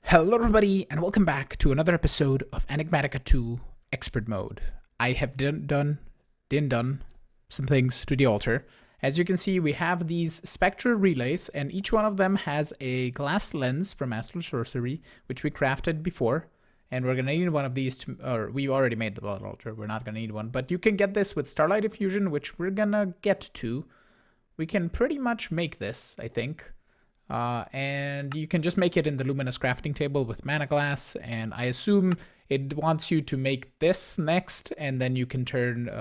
Hello everybody and welcome back to another episode of Enigmatica 2 Expert Mode. I have done some things to the altar. As you can see, we have these spectral relays and each one of them has a glass lens from Astral Sorcery, which we crafted before. And we're gonna need one of these or we already made the blood altar, we're not gonna need one. But you can get this with Starlight Diffusion, which we're gonna get to. We can pretty much make this, I think. And you can just make it in the Luminous crafting table with mana glass, and I assume it wants you to make this next, and then you can turn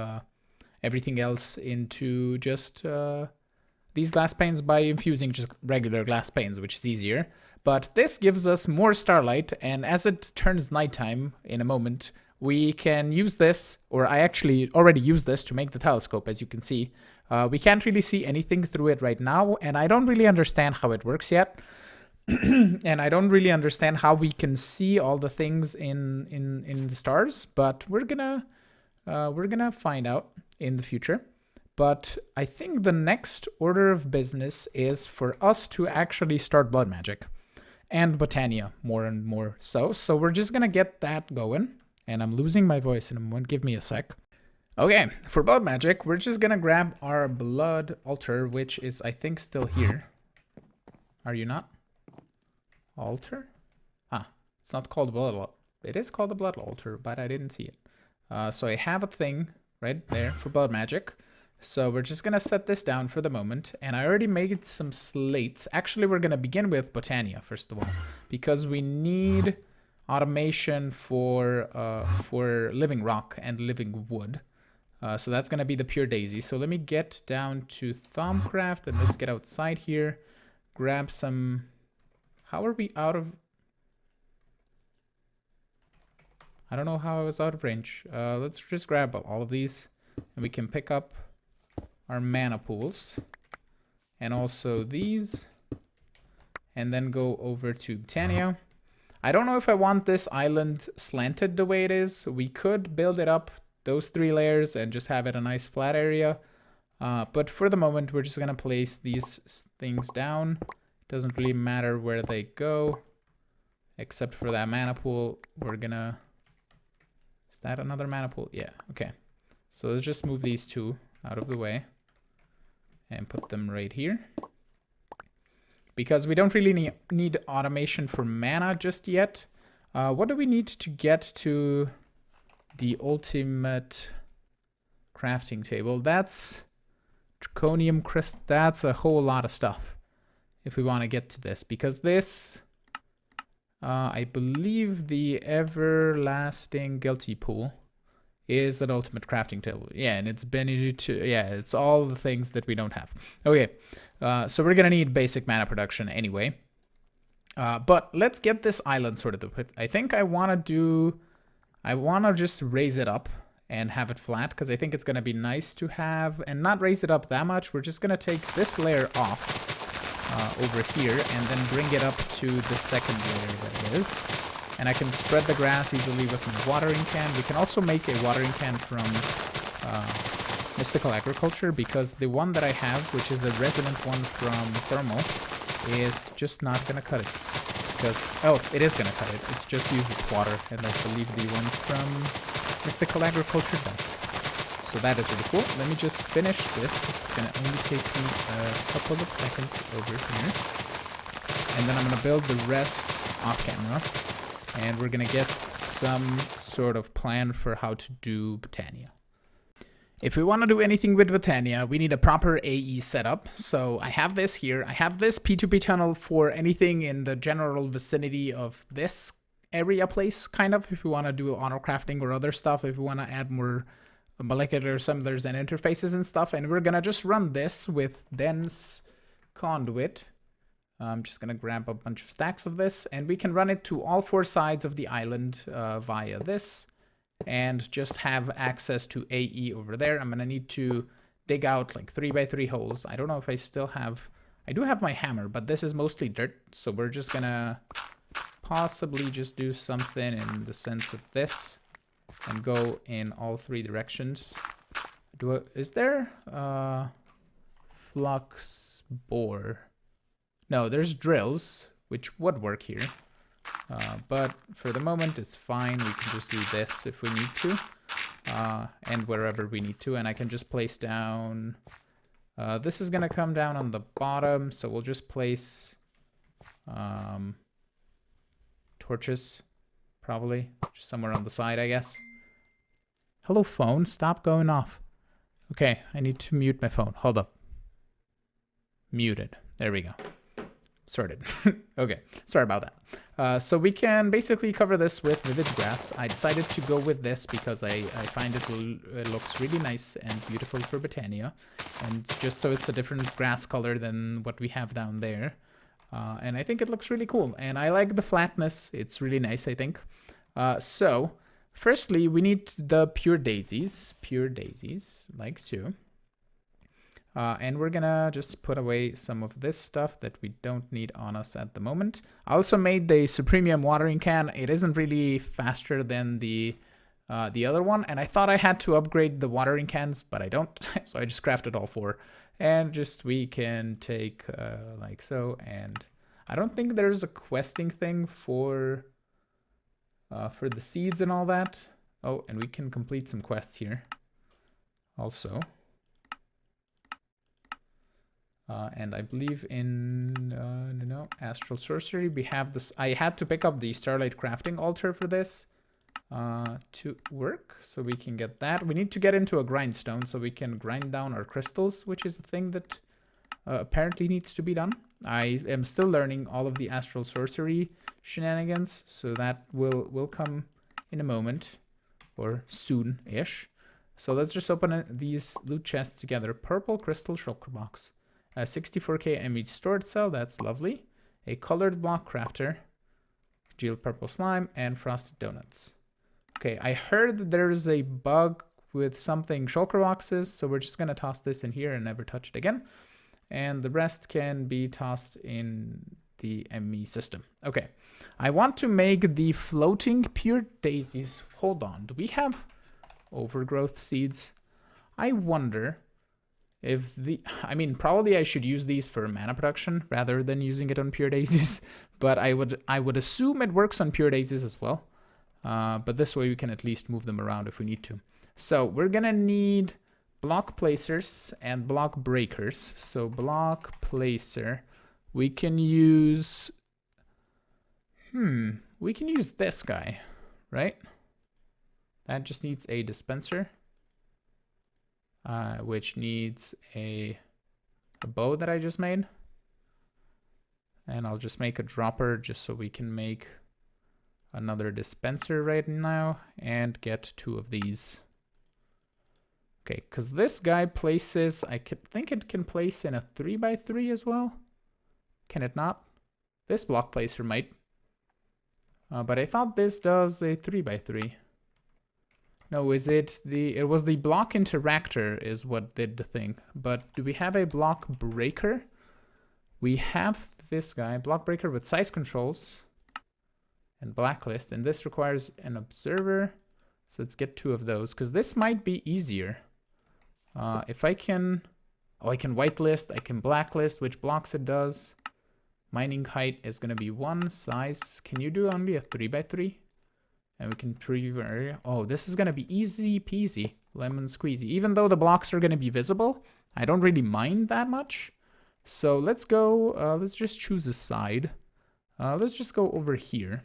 everything else into just these glass panes by infusing just regular glass panes, which is easier. But this gives us more starlight, and as it turns nighttime in a moment, we can use this, or I actually already used this to make the telescope, as you can see. We can't really see anything through it right now, and I don't really understand how it works yet. And I don't really understand how we can see all the things in the stars, but we're gonna find out in the future. But I think the next order of business is for us to actually start blood magic and Botania more and more so. So we're just gonna get that going, and I'm losing my voice in a moment. Give me a sec. Okay, for blood magic, we're just gonna grab our blood altar, which is, I think, still here. Are you not? Altar? Ah, it's not called blood altar. It is called a blood altar, but I didn't see it. So I have a thing right there for blood magic. So we're just gonna set this down for the moment, and I already made some slates. Actually, we're gonna begin with Botania first of all, because we need automation for Livingrock and Livingwood. So that's going to be the pure daisy. So let me get down to Thaumcraft and let's get outside here. Grab some... How are we out of... I don't know how I was out of range. Let's just grab all of these and we can pick up our mana pools. And also these. And then go over to Botania. I don't know if I want this island slanted the way it is. We could build it up those 3 layers and just have it a nice flat area. But for the moment, we're just going to place these things down. Doesn't really matter where they go, except for that mana pool. We're going to... Is that another mana pool? Yeah, okay. So let's just move these 2 out of the way and put them right here. Because we don't really need automation for mana just yet. What do we need to get to the ultimate crafting table? That's draconium crystal. That's a whole lot of stuff if we want to get to this, because this I believe the everlasting guilty pool is an ultimate crafting table. Yeah, and it's been to, yeah, it's all the things that we don't have. Okay, so we're gonna need basic mana production anyway, but let's get this island sorted out. I think I want to just raise it up and have it flat, because I think it's going to be nice to have, and not raise it up that much. We're just going to take this layer off over here and then bring it up to the second layer that it is. And I can spread the grass easily with my watering can. We can also make a watering can from Mystical Agriculture, because the one that I have, which is a resonant one from Thermal, is just not going to cut it. Because, oh, it is going to cut it. It just uses water, and I believe the ones from Mystical Agriculture don't. So that is really cool. Let me just finish this. It's going to only take me a couple of seconds over here. And then I'm going to build the rest off camera. And we're going to get some sort of plan for how to do Botania. If we want to do anything with Botania, we need a proper AE setup. So I have this here. I have this P2P tunnel for anything in the general vicinity of this area place, kind of, if we want to do auto crafting or other stuff, if we want to add more molecular assemblers and interfaces and stuff. And we're going to just run this with dense conduit. I'm just going to grab a bunch of stacks of this, and we can run it to all 4 sides of the island via this. And just have access to AE over there. I'm gonna need to dig out like 3x3 holes. I don't know if I still have... I do have my hammer, but this is mostly dirt. So we're just gonna possibly just do something in the sense of this and go in all 3 directions. Is there flux bore? No, there's drills, which would work here. But for the moment, it's fine. We can just do this if we need to, and wherever we need to. And I can just place down... this is going to come down on the bottom, so we'll just place torches, probably, just somewhere on the side, I guess. Hello, phone. Stop going off. Okay, I need to mute my phone. Hold up. Muted. There we go. Sorted. Okay, sorry about that. So we can basically cover this with vivid grass. I decided to go with this because I find it looks really nice and beautiful for Botania. And just so it's a different grass color than what we have down there. And I think it looks really cool. And I like the flatness. It's really nice, I think. So, firstly, we need the pure daisies, like so. And we're gonna just put away some of this stuff that we don't need on us at the moment. I also made the Iam Watering Can. It isn't really faster than the other one, and I thought I had to upgrade the watering cans, but I don't. So I just crafted all four. And just we can take like so, and I don't think there's a questing thing for the seeds and all that. Oh, and we can complete some quests here also. And I believe in Astral Sorcery, we have this. I had to pick up the Starlight crafting altar for this to work, so we can get that. We need to get into a grindstone so we can grind down our crystals, which is a thing that apparently needs to be done. I am still learning all of the Astral Sorcery shenanigans, so that will come in a moment or soon-ish. So let's just open these loot chests together. Purple crystal shulker box. 64k ME storage cell, that's lovely. A colored block crafter, Geel purple slime, and frosted donuts. Okay, I heard that there's a bug with something shulker boxes, so we're just gonna toss this in here and never touch it again. And the rest can be tossed in the ME system. Okay, I want to make the floating pure daisies. Hold on, do we have overgrowth seeds? I wonder if I mean, probably I should use these for mana production rather than using it on pure daisies, but I would assume it works on pure daisies as well. But this way we can at least move them around if we need to. So we're gonna need block placers and block breakers. So block placer, we can use this guy, right? That just needs a dispenser. Which needs a bow that I just made. And I'll just make a dropper just so we can make another dispenser right now and get 2 of these. Okay, because this guy places, I think it can place in a 3x3 as well. Can it not? This block placer might. But I thought this does a 3x3. No, it was the block interactor is what did the thing. But do we have a block breaker? We have this guy, block breaker with size controls and blacklist, and this requires an observer. So let's get 2 of those, because this might be easier. If I can, I can whitelist, I can blacklist which blocks it does. Mining height is going to be 1, size. Can you do only a 3x3? And we can preview area. Oh, this is going to be easy peasy, lemon squeezy. Even though the blocks are going to be visible, I don't really mind that much. So let's go, let's just choose a side. Let's just go over here.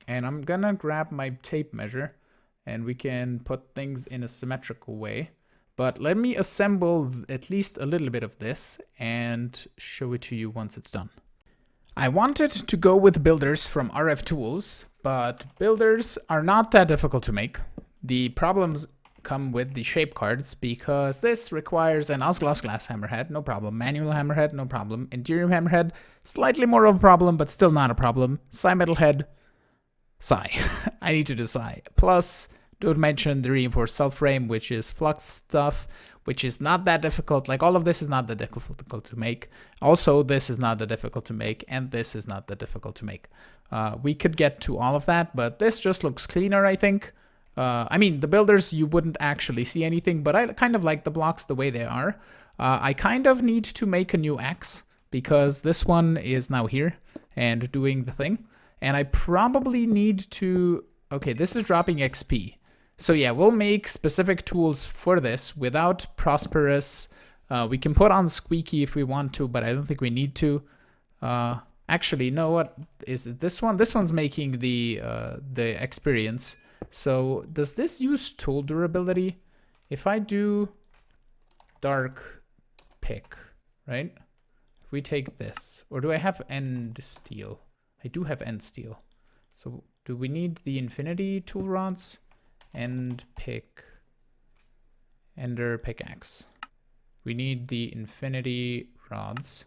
And I'm going to grab my tape measure and we can put things in a symmetrical way. But let me assemble at least a little bit of this and show it to you once it's done. I wanted to go with builders from RF Tools, but builders are not that difficult to make. The problems come with the shape cards because this requires an Osgloss glass hammerhead, no problem. Manual hammerhead, no problem. Interior hammerhead, slightly more of a problem, but still not a problem. Psi metal head, psi. I need to decide. Plus, don't mention the reinforced self-frame, which is flux stuff, which is not that difficult. Like, all of this is not that difficult to make. Also, this is not that difficult to make, and this is not that difficult to make. We could get to all of that, but this just looks cleaner, I think. I mean, the builders, you wouldn't actually see anything, but I kind of like the blocks the way they are. I kind of need to make a new axe, because this one is now here and doing the thing. And I probably need to, okay, this is dropping XP. So yeah, we'll make specific tools for this without Prosperous. We can put on Squeaky if we want to, but I don't think we need to. Actually, you know what? Is it this one? This one's making the experience. So does this use tool durability? If I do dark pick, right? If we take this, or do I have end steel? I do have end steel. So do we need the infinity tool rods? End pick, ender pickaxe. We need the infinity rods.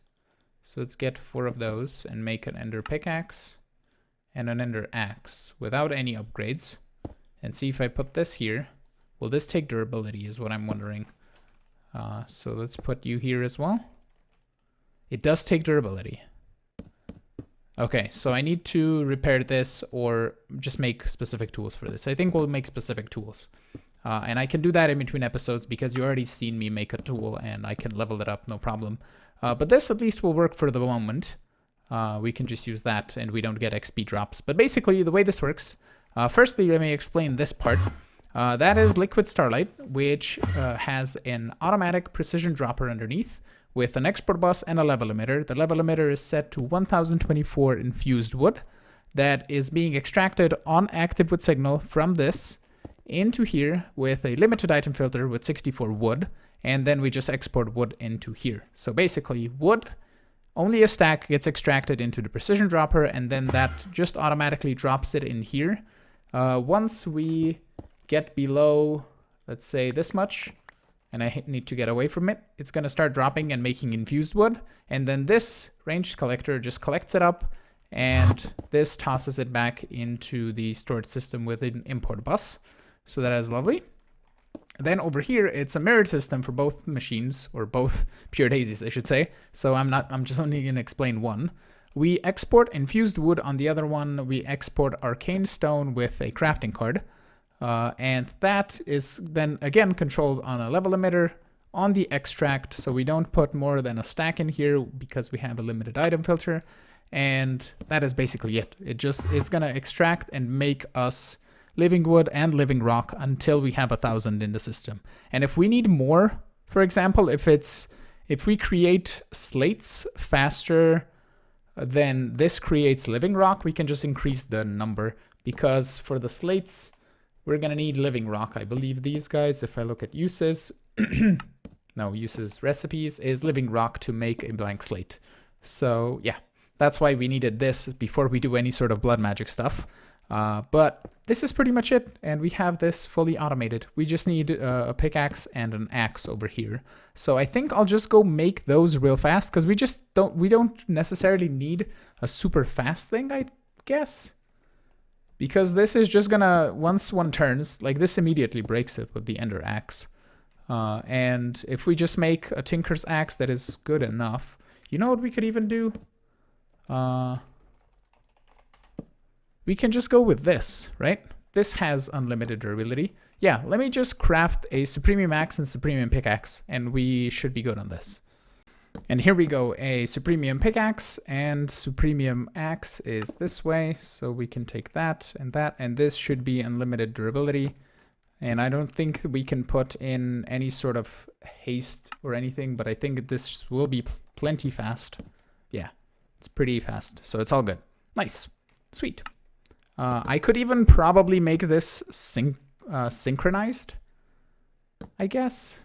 So let's get 4 of those and make an ender pickaxe and an ender axe without any upgrades. And see if I put this here, will this take durability is what I'm wondering. So let's put you here as well. It does take durability. Okay, so I need to repair this or just make specific tools for this. I think we'll make specific tools. And I can do that in between episodes because you already seen me make a tool and I can level it up, no problem. But this at least will work for the moment. We can just use that and we don't get XP drops. But basically the way this works, firstly, let me explain this part. That is Liquid Starlight, which has an automatic precision dropper underneath with an export bus and a level emitter. The level emitter is set to 1024 infused wood that is being extracted on active wood signal from this into here with a limited item filter with 64 wood, and then we just export wood into here. So basically wood, only a stack gets extracted into the precision dropper, and then that just automatically drops it in here. Once we get below, let's say this much, and I need to get away from it, it's going to start dropping and making infused wood. And then this ranged collector just collects it up, and this tosses it back into the storage system with an import bus. So that is lovely. Then over here, it's a mirrored system for both machines, or both pure daisies, I should say. So I'm just only going to explain one. We export infused wood on the other one. We export arcane stone with a crafting card. And that is then again controlled on a level emitter on the extract. So we don't put more than a stack in here because we have a limited item filter. And that is basically it. It's going to extract and make us Livingwood and Livingrock until we have 1,000 in the system. And if we need more, for example, if we create slates faster than this creates Livingrock, we can just increase the number, because for the slates, we're going to need Livingrock. I believe these guys, if I look at uses, no, uses recipes is Livingrock to make a blank slate. So yeah, that's why we needed this before we do any sort of blood magic stuff. But this is pretty much it, and we have this fully automated. We just need a pickaxe and an axe over here. So I think I'll just go make those real fast, because we don't necessarily need a super fast thing, I guess. Because this is just gonna, once one turns, like this immediately breaks it with the ender axe. And if we just make a tinker's axe that is good enough, you know what we could even do? We can just go with this, right? This has unlimited durability. Yeah, let me just craft a Supremium axe and Supremium pickaxe, and we should be good on this. And here we go, a Supremium pickaxe and Supremium axe is this way, so we can take that, and this should be unlimited durability. And I don't think we can put in any sort of haste or anything, but I think this will be plenty fast. Yeah, it's pretty fast, so it's all good. Nice, sweet. I could even probably make this synchronized, I guess.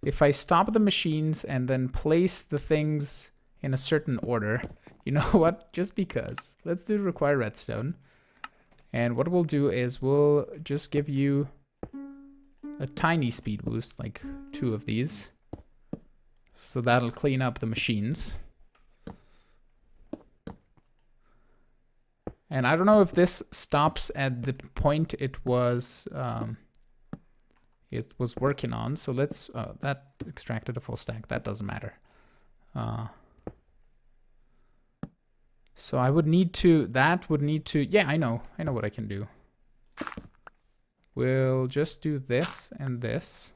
If I stop the machines and then place the things in a certain order, you know what? Just because. Let's do require redstone. And what we'll do is we'll just give you a tiny speed boost, like 2 of these. So that'll clean up the machines. And I don't know if this stops at the point it was working on. So let's, that extracted a full stack. That doesn't matter. So I would need to, yeah, I know what I can do. We'll just do this and this.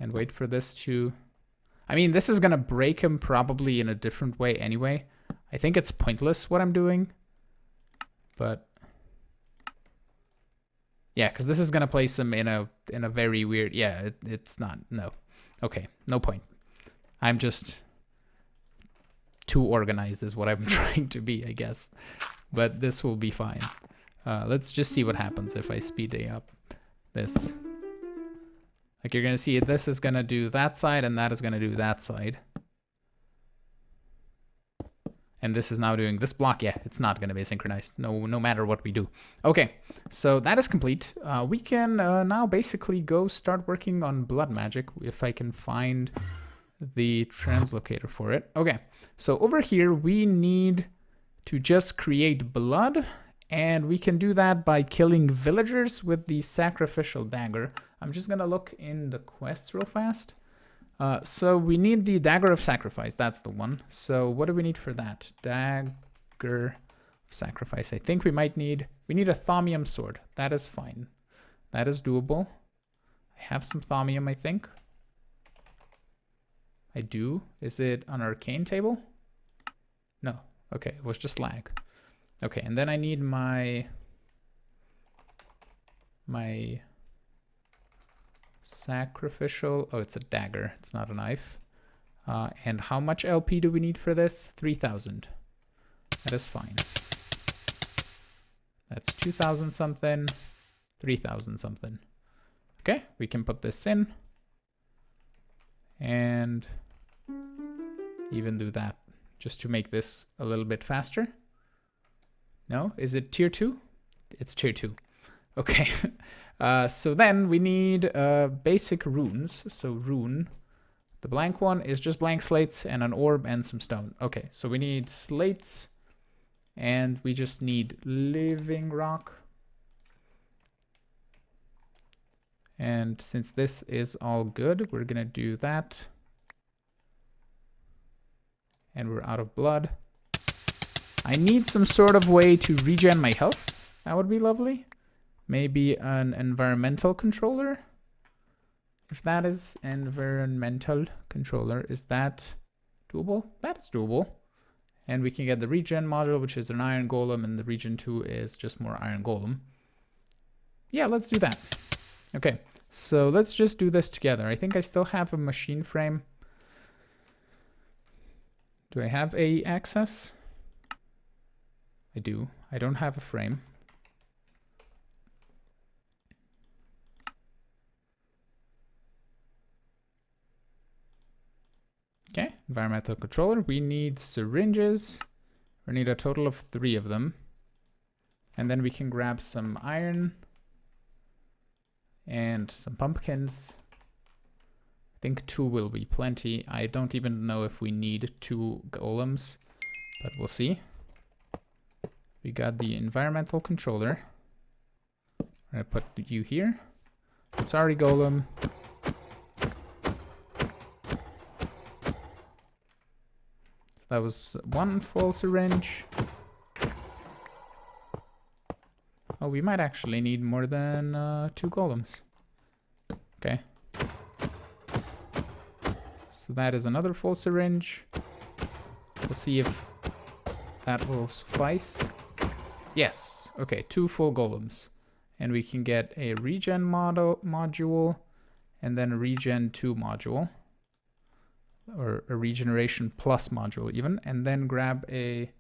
And wait for this to, I mean, this is going to break him probably in a different way anyway. I think it's pointless what I'm doing, but yeah, because this is gonna place him in a very weird. Yeah, it's not. No, okay, no point. I'm just too organized, is what I'm trying to be, I guess. But this will be fine. Let's just see what happens if I speed up this. Like you're gonna see, this is gonna do that side, and that is gonna do that side. And this is now doing this block. Yeah, it's not going to be synchronized, no matter what we do. Okay, so that is complete. We can now basically go start working on blood magic, if I can find the translocator for it. Okay, so over here we need to just create blood, and we can do that by killing villagers with the sacrificial dagger. I'm just going to look in the quests real fast. So we need the Dagger of Sacrifice. That's the one. So what do we need for that? Dagger of Sacrifice. I think we need a Thaumium sword. That is fine. That is doable. I have some Thaumium, I think. I do. Is it on Arcane table? No. Okay, it was just lag. Okay, and then I need my sacrificial. Oh, it's a dagger. It's not a knife. And how much LP do we need for this? 3,000. That is fine. That's 2,000 something. 3,000 something. Okay, we can put this in. And even do that just to make this a little bit faster. No? Is it tier 2? It's tier 2. Okay. So then we need basic runes. So rune. The blank one is just blank slates and an orb and some stone. Okay, so we need slates. And we just need Livingrock. And since this is all good, we're gonna do that. And we're out of blood. I need some sort of way to regen my health. That would be lovely. Maybe an environmental controller. If that is environmental controller, is that doable? That is doable. And we can get the Regen Module, which is an Iron Golem, and the Regen 2 is just more Iron Golem. Yeah, let's do that. Okay, so let's just do this together. I think I still have a machine frame. Do I have AE access? I do. I don't have a frame. Okay, environmental controller. We need syringes. We need a total of 3 of them. And then we can grab some iron and some pumpkins. I think 2 will be plenty. I don't even know if we need 2 golems, but we'll see. We got the environmental controller. I'm gonna put you here. Sorry, golem. That was 1 full syringe. Oh, we might actually need more than 2 golems. Okay. So that is another full syringe. We'll see if that will suffice. Yes. Okay, 2 full golems. And we can get a regen module and then a regen 2 module. Or a regeneration plus module even, and then grab a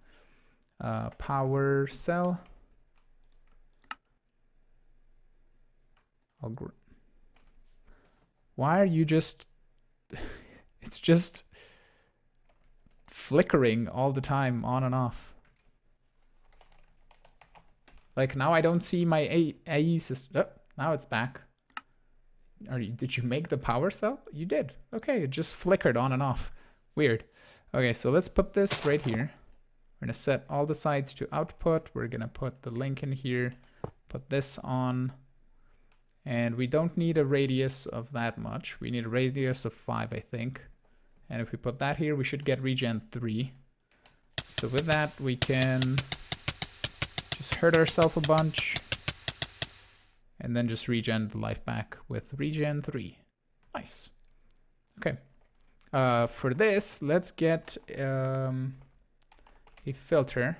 power cell. Why are you just... It's just flickering all the time, on and off. Like now I don't see my AE system. Oh, now it's back. Did you make the power cell? You did. Okay, it just flickered on and off. Weird. Okay, so let's put this right here. We're gonna set all the sides to output. We're gonna put the link in here, put this on. And we don't need a radius of that much. We need a radius of 5, I think. And if we put that here, we should get regen 3. So with that, we can just hurt ourselves a bunch. And then just regen the life back with regen 3. Nice. Okay. For this, let's get a a filter.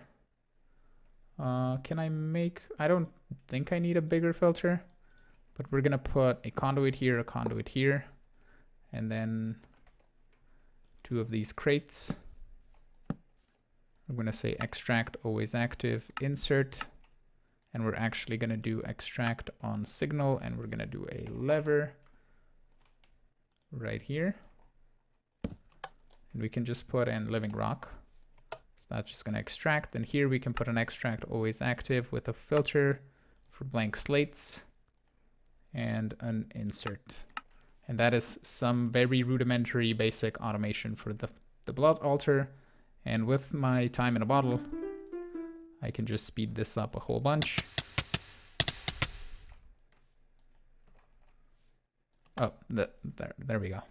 Can I make... I don't think I need a bigger filter, but we're gonna put a conduit here, and then 2 of these crates. I'm gonna say extract always active, insert, and we're actually gonna do extract on signal, and we're gonna do a lever right here. And we can just put in Livingrock. So that's just gonna extract. And here we can put an extract always active with a filter for blank slates and an insert. And that is some very rudimentary basic automation for the blood altar. And with my time in a bottle, I can just speed this up a whole bunch. Oh, there we go.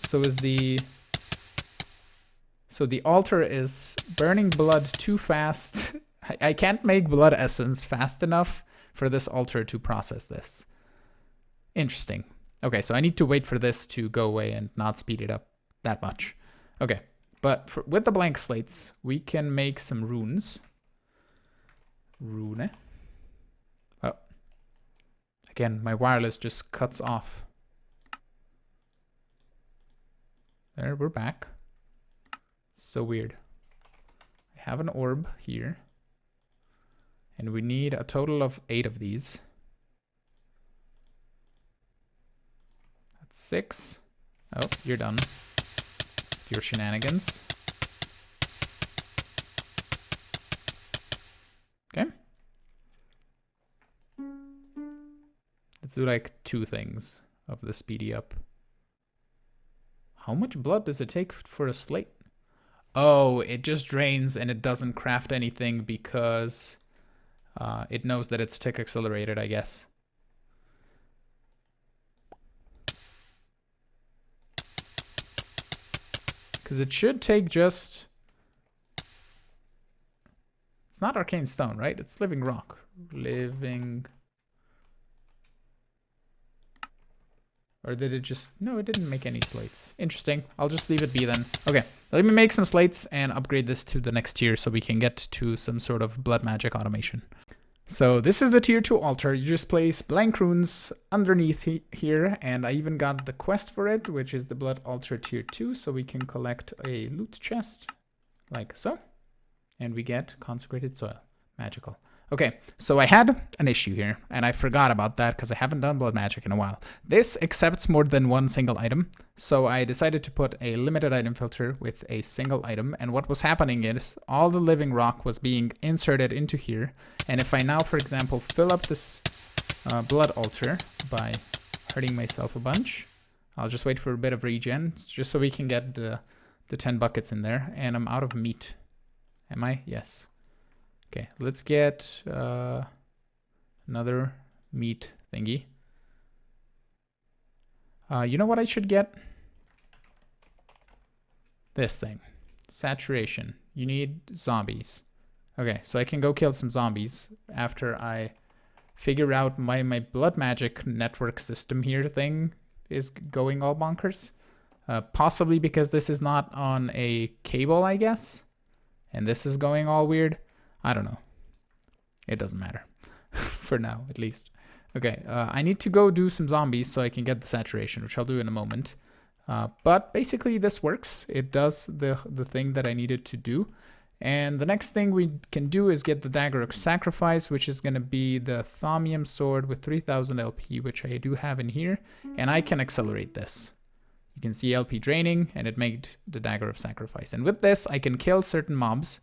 So the altar is burning blood too fast. I can't make blood essence fast enough for this altar to process this. Interesting. Okay, so I need to wait for this to go away and not speed it up that much. Okay, but with the blank slates, we can make some runes. Rune. Oh. Again, my wireless just cuts off. There, we're back. So weird. I have an orb here. And we need a total of 8 of these. That's 6. Oh, you're done. With your shenanigans. Okay. Let's do like 2 things of the speedy up. How much blood does it take for a slate? Oh, it just drains and it doesn't craft anything because it knows that it's tick accelerated, I guess. Because it should take just... It's not arcane stone, right? It's Livingrock. Or did it just... No, it didn't make any slates. Interesting. I'll just leave it be then. Okay, let me make some slates and upgrade this to the next tier so we can get to some sort of blood magic automation. So this is the tier 2 altar. You just place blank runes underneath here, and I even got the quest for it, which is the blood altar tier 2, so we can collect a loot chest, like so. And we get consecrated soil. Magical. Okay, so I had an issue here, and I forgot about that because I haven't done blood magic in a while. This accepts more than one single item, so I decided to put a limited item filter with a single item, and what was happening is all the Livingrock was being inserted into here, and if I now, for example, fill up this blood altar by hurting myself a bunch, I'll just wait for a bit of regen, just so we can get the 10 buckets in there, and I'm out of meat. Am I? Yes. Okay, let's get another meat thingy. You know what I should get? This thing. Saturation. You need zombies. Okay, so I can go kill some zombies after I figure out my blood magic network system here thing is going all bonkers. Possibly because this is not on a cable, I guess. And this is going all weird. I don't know. It doesn't matter. For now, at least. Okay, I need to go do some zombies so I can get the saturation, which I'll do in a moment. But basically this works. It does the thing that I needed to do. And the next thing we can do is get the Dagger of Sacrifice, which is going to be the Thaumium sword with 3000 LP, which I do have in here. And I can accelerate this. You can see LP draining, and it made the Dagger of Sacrifice. And with this, I can kill certain mobs.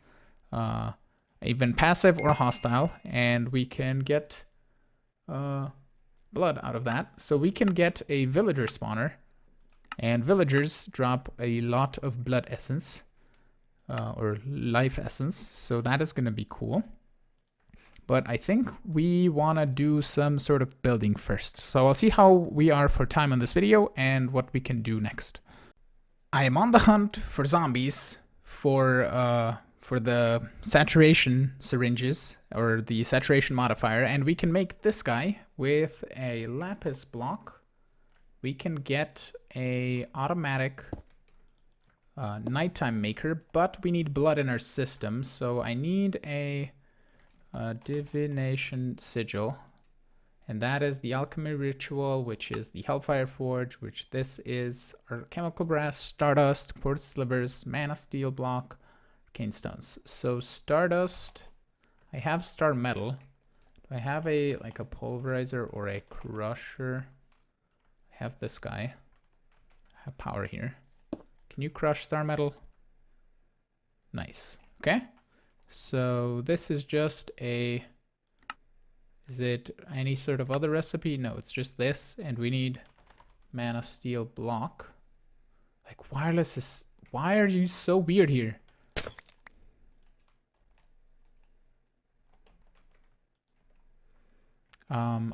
Even passive or hostile, and we can get blood out of that. So we can get a villager spawner, and villagers drop a lot of blood essence, or life essence, so that is going to be cool. But I think we want to do some sort of building first. So I'll see how we are for time on this video and what we can do next. I am on the hunt for zombies for the saturation syringes, or the saturation modifier, and we can make this guy with a lapis block. We can get a automatic nighttime maker, but we need blood in our system, so I need a divination sigil, and that is the alchemy ritual, which is the Hellfire Forge, which this is our chemical brass, stardust, quartz slivers, mana steel block, arcane stones. So stardust, I have star metal. Do I have a like a pulverizer or a crusher? I have this guy. I have power here. Can you crush star metal? Nice. Okay. So this is just a... Is it any sort of other recipe? No, it's just this, and we need mana steel block. Like, wireless is... Why are you so weird here?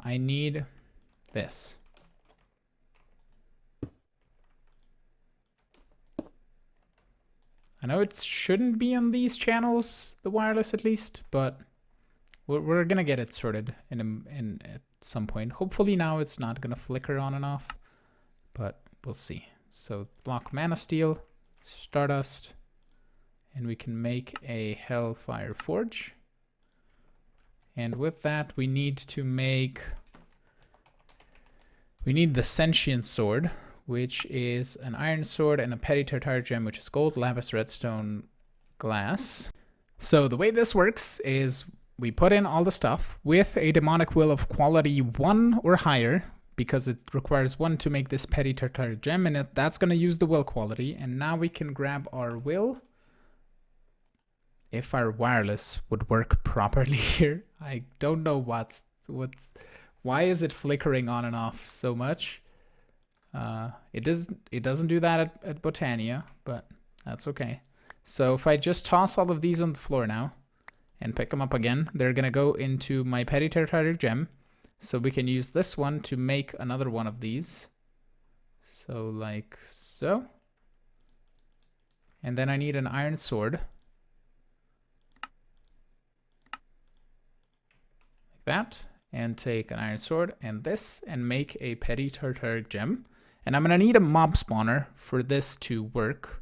I need this. I know it shouldn't be on these channels, the wireless at least, but we're gonna get it sorted in at some point. Hopefully now it's not gonna flicker on and off, but we'll see. So block mana steel, stardust, and we can make a Hellfire Forge. And with that, we need to make... We need the Sentient Sword, which is an iron sword and a petty tartar gem, which is gold, lapis, redstone, glass. So the way this works is we put in all the stuff with a demonic will of quality 1 or higher, because it requires 1 to make this petty tartar gem, and that's going to use the will quality. And now we can grab our will. If our wireless would work properly here. I don't know what's why is it flickering on and off so much. It doesn't do that at Botania, but that's okay. So if I just toss all of these on the floor now and pick them up again, they're gonna go into my petty tartar gem. So we can use this one to make another one of these. So like so. And then I need an iron sword. That, and take an iron sword and this and make a petty tartar gem. And I'm gonna need a mob spawner for this to work.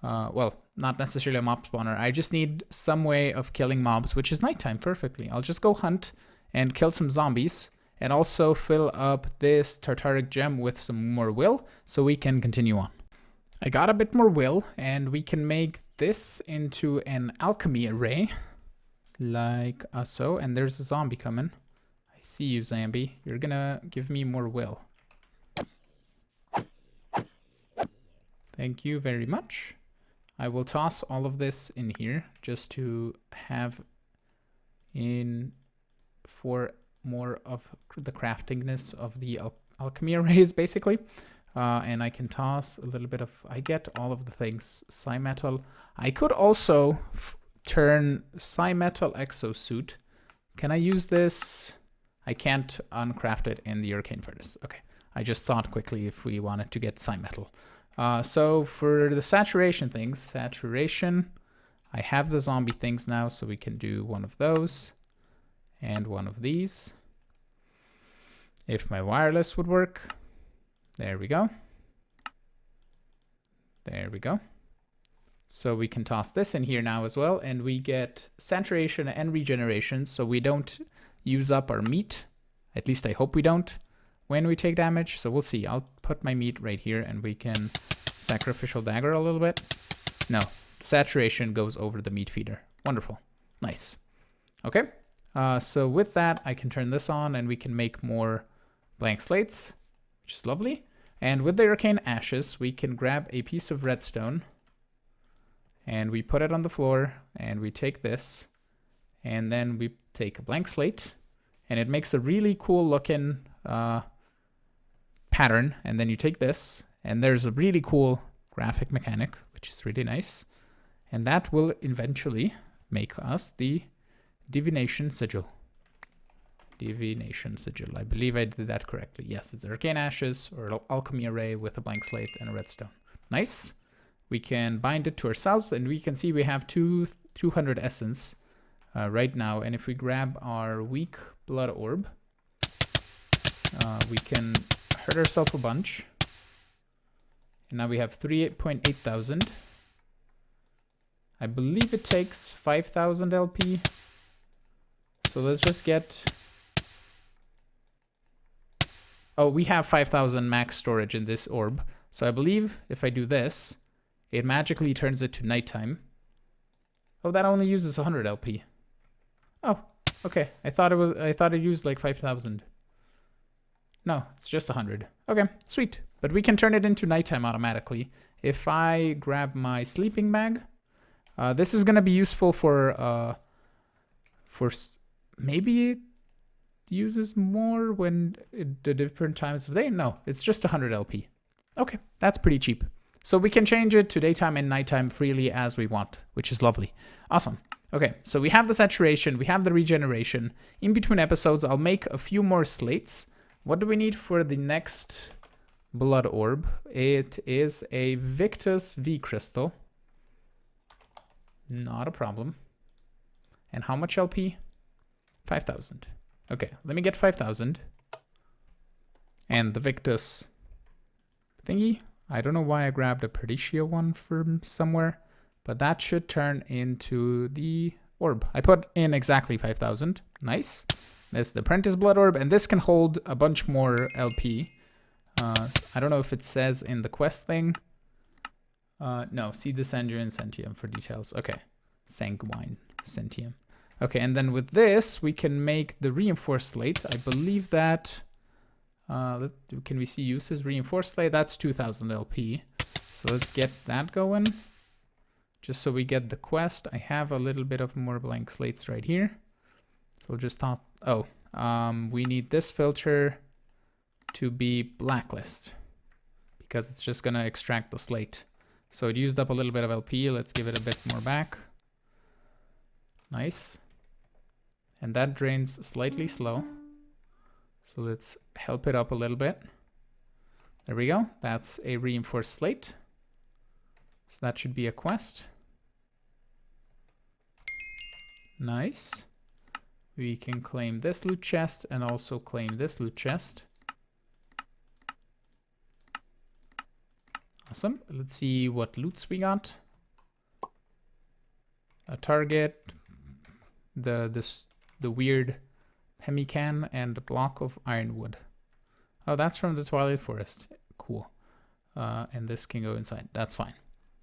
Well, not necessarily a mob spawner. I just need some way of killing mobs, which is nighttime perfectly. I'll just go hunt and kill some zombies and also fill up this tartaric gem with some more will so we can continue on. I got a bit more will and we can make this into an alchemy array. Like so, and there's a zombie coming. I see you, zombie. You're gonna give me more will. Thank you very much. I will toss all of this in here just to have in for more of the craftingness of the alchemy arrays, basically. And I can toss a little bit of... I get all of the things. Psi metal. I could also... turn psi metal exosuit. Can I use this? I can't uncraft it in the arcane furnace. Okay, I just thought quickly if we wanted to get psi metal. So for the saturation things, saturation, I have the zombie things now, so we can do one of those and one of these. If my wireless would work, there we go. There we go. So we can toss this in here now as well, and we get saturation and regeneration, so we don't use up our meat. At least I hope we don't when we take damage, so we'll see. I'll put my meat right here, and we can sacrificial dagger a little bit. No, saturation goes over the meat feeder. Wonderful. Nice. Okay, so with that, I can turn this on, and we can make more blank slates, which is lovely. And with the arcane ashes, we can grab a piece of redstone, and we put it on the floor, and we take this, and then we take a blank slate, and it makes a really cool looking pattern. And then you take this, and there's a really cool graphic mechanic, which is really nice. And that will eventually make us the divination sigil. Divination sigil. I believe I did that correctly. Yes, it's arcane ashes or alchemy array with a blank slate and a redstone. Nice. We can bind it to ourselves, and we can see we have 200 essence right now. And if we grab our weak blood orb, we can hurt ourselves a bunch. And now we have 3.8 thousand. I believe it takes 5,000 LP. So let's just get... Oh, we have 5,000 max storage in this orb. So I believe if I do this, it magically turns it to nighttime. Oh, that only uses 100 LP. Oh, okay. I thought it used like 5,000. No, it's just 100. Okay, sweet. But we can turn it into nighttime automatically. If I grab my sleeping bag, this is gonna be useful for maybe it uses more when the different times of day. No, it's just 100 LP. Okay, that's pretty cheap. So we can change it to daytime and nighttime freely as we want, which is lovely. Awesome. Okay, so we have the saturation, we have the regeneration. In between episodes, I'll make a few more slates. What do we need for the next blood orb? It is a Victus V crystal. Not a problem. And how much LP? 5,000. Okay, let me get 5,000. And the Victus thingy. I don't know why I grabbed a Perdicia one from somewhere, but that should turn into the orb. I put in exactly 5,000. Nice. There's the Prentiss Blood Orb, and this can hold a bunch more LP. I don't know if it says in the quest thing. No, see the Sanguine Centium for details. Okay, Sanguine Centium. Okay, and then with this, we can make the Reinforced Slate. I believe that... can we see uses? Reinforced Slate, that's 2,000 LP. So let's get that going. Just so we get the quest. I have a little bit of more blank slates right here. So we'll just thought, we need this filter to be blacklist because it's just gonna extract the slate. So it used up a little bit of LP. Let's give it a bit more back. Nice. And that drains slightly slow. So let's help it up a little bit. There we go. That's a reinforced slate. So that should be a quest. Nice. We can claim this loot chest and also claim this loot chest. Awesome. Let's see what loots we got. A target, the weird Hemican, and a block of ironwood. Oh, that's from the Twilight Forest. Cool. And this can go inside. That's fine.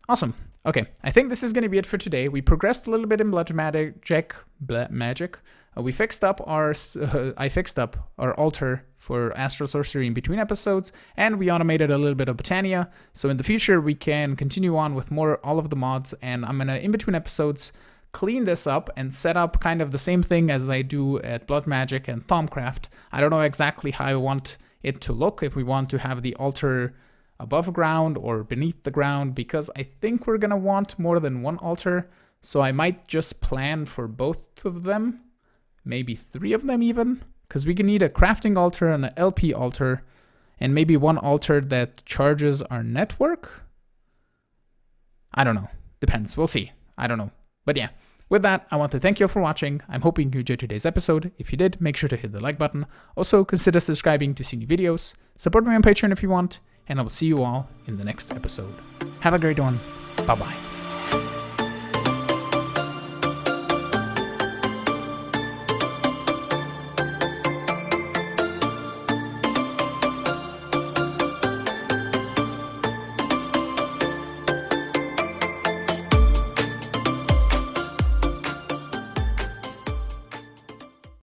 Awesome. Okay, I think this is going to be it for today. We progressed a little bit in Blood Magic. We fixed up our... I fixed up our altar for Astral Sorcery in between episodes, and we automated a little bit of Botania. So in the future, we can continue on with all of the mods, and I'm going to, in between episodes, clean this up and set up kind of the same thing as I do at Blood Magic and Thaumcraft. I don't know exactly how I want it to look, if we want to have the altar above ground or beneath the ground, because I think we're going to want more than one altar. So I might just plan for both of them, maybe 3 of them even, because we can need a crafting altar and an LP altar, and maybe one altar that charges our network. I don't know. Depends. We'll see. I don't know. But yeah, with that, I want to thank you all for watching. I'm hoping you enjoyed today's episode. If you did, make sure to hit the like button. Also, consider subscribing to see new videos. Support me on Patreon if you want, and I will see you all in the next episode. Have a great one. Bye-bye.